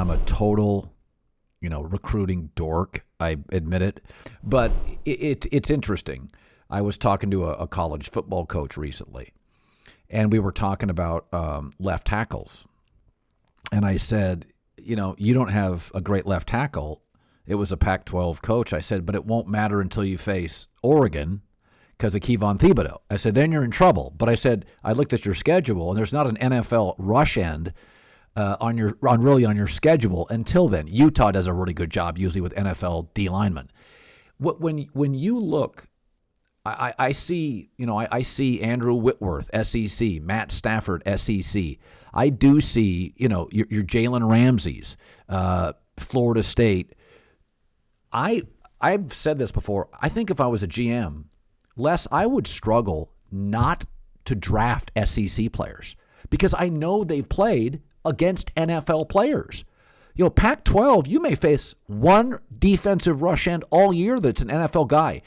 I'm a total, recruiting dork. I admit it, but it's interesting. I was talking to a college football coach recently, and we were talking about left tackles. And I said, you don't have a great left tackle. It was a Pac-12 coach. I said, but it won't matter until you face Oregon because of Kayvon Thibodeau. I said, then you're in trouble. But I said, I looked at your schedule, and there's not an NFL rush end on your schedule until then. Utah does a really good job usually with NFL D linemen. When you look, I see Andrew Whitworth, SEC, Matt Stafford, SEC. I do see your Jalen Ramseys, Florida State. I've said this before. I think if I was a GM, Les, I would struggle not to draft SEC players because I know they've played against NFL players. Pac-12, you may face one defensive rush end all year that's an NFL guy.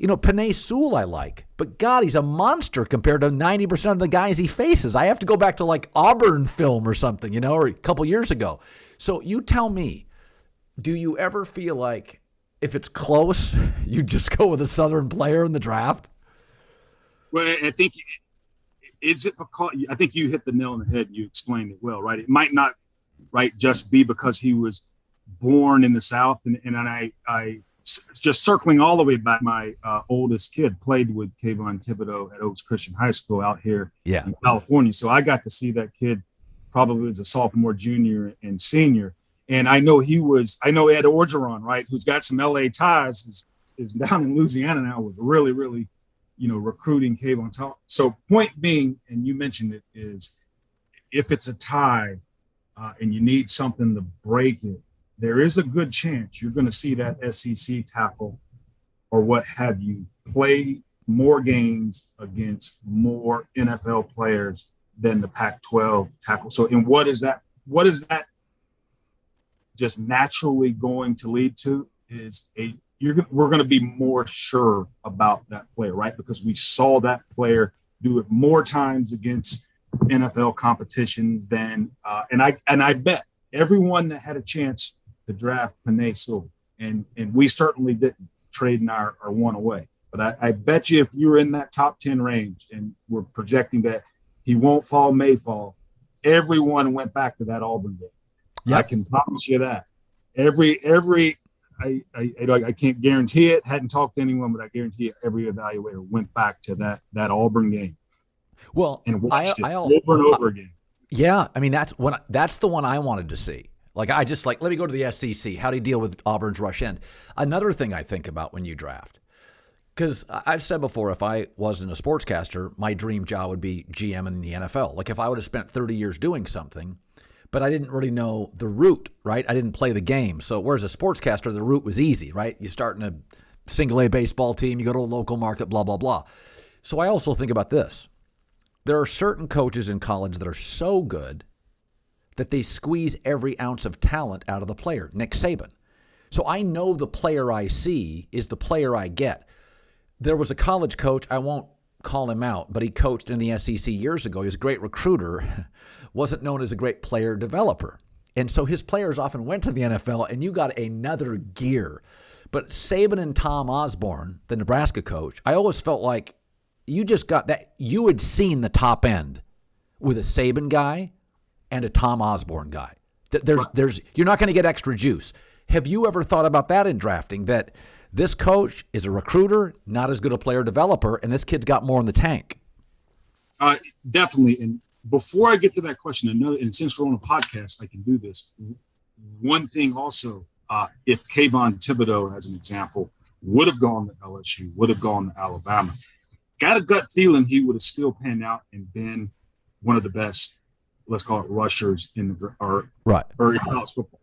Penei Sewell I like, but God, he's a monster compared to 90% of the guys he faces. I have to go back to like Auburn film or something, or a couple years ago. So you tell me, do you ever feel like if it's close, you just go with a Southern player in the draft? Well, I think I think you hit the nail on the head. You explained it well, right? It might not, right, just be because he was born in the South, and I just circling all the way back. My oldest kid played with Kayvon Thibodeau at Oaks Christian High School out here in California, so I got to see that kid probably as a sophomore, junior, and senior. And I know Ed Orgeron, right, who's got some LA ties, is down in Louisiana now, was really, really, recruiting Kayvon. So point being, and you mentioned it, is if it's a tie and you need something to break it, there is a good chance you're going to see that SEC tackle or what have you play more games against more NFL players than the Pac-12 tackle. So, and what is that just naturally going to lead to is we're going to be more sure about that player, right? Because we saw that player do it more times against NFL competition than and I bet everyone that had a chance to draft Penei Sewell, and we certainly didn't, trading our one away. But I bet you if you were in that top 10 range and we're projecting that he won't fall, may fall, everyone went back to that Auburn game. Yep. I can promise you that. I can't guarantee it. Hadn't talked to anyone, but I guarantee every evaluator went back to that Auburn game. Well, and watched it over and over again. Yeah, I mean that's the one I wanted to see. Like let me go to the SEC. How do you deal with Auburn's rush end? Another thing I think about when you draft, because I've said before, if I wasn't a sportscaster, my dream job would be GM in the NFL. Like if I would have spent 30 years doing something, but I didn't really know the route, right? I didn't play the game. So whereas a sportscaster, the route was easy, right? You start in a single A baseball team, you go to a local market, blah, blah, blah. So I also think about this. There are certain coaches in college that are so good that they squeeze every ounce of talent out of the player. Nick Saban. So I know the player I see is the player I get. There was a college coach, I won't call him out, but he coached in the SEC years ago. He was a great recruiter, wasn't known as a great player developer. And so his players often went to the NFL, and you got another gear. But Saban and Tom Osborne, the Nebraska coach, I always felt like you just got that. You had seen the top end with a Saban guy and a Tom Osborne guy. You're not going to get extra juice. Have you ever thought about that in drafting, that this coach is a recruiter, not as good a player developer, and this kid's got more in the tank? Definitely. And before I get to that question, and since we're on a podcast, I can do this. One thing also, if Kayvon Thibodeau, as an example, would have gone to LSU, would have gone to Alabama, got a gut feeling he would have still panned out and been one of the best, let's call it rushers in college football.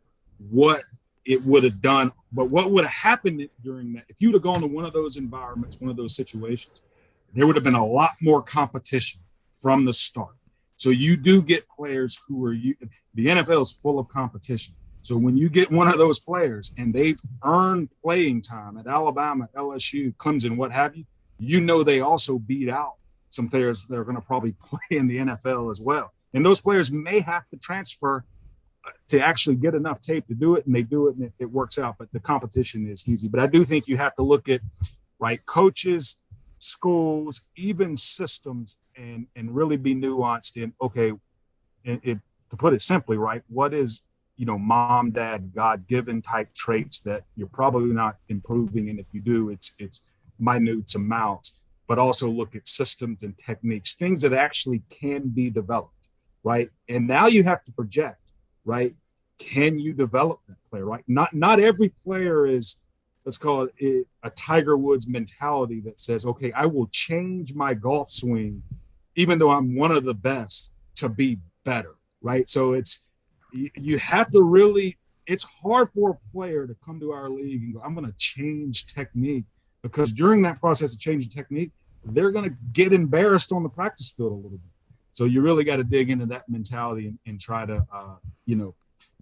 What it would have done, but what would have happened during that, if you would have gone to one of those environments, one of those situations, there would have been a lot more competition from the start. So you do get players the NFL is full of competition. So when you get one of those players and they've earned playing time at Alabama, LSU, Clemson, what have you, they also beat out some players that are going to probably play in the NFL as well. And those players may have to transfer to actually get enough tape to do it, and they do it, and it works out. But the competition is easy. But I do think you have to look at, right, coaches, schools, even systems, and really be nuanced in, okay, to put it simply, right, what is, mom, dad, God-given type traits that you're probably not improving, and if you do, it's minute amounts. But also look at systems and techniques, things that actually can be developed, right? And now you have to project, right? Can you develop that player, right? Not every player is, let's call it a Tiger Woods mentality that says, okay, I will change my golf swing, even though I'm one of the best, to be better, right? So you have to really, it's hard for a player to come to our league and go, I'm going to change technique, because during that process of changing technique, they're going to get embarrassed on the practice field a little bit. So you really got to dig into that mentality and try to,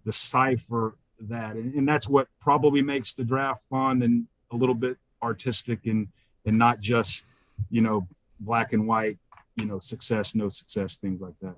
decipher that. And that's what probably makes the draft fun and a little bit artistic, and not just, black and white, success, no success, things like that.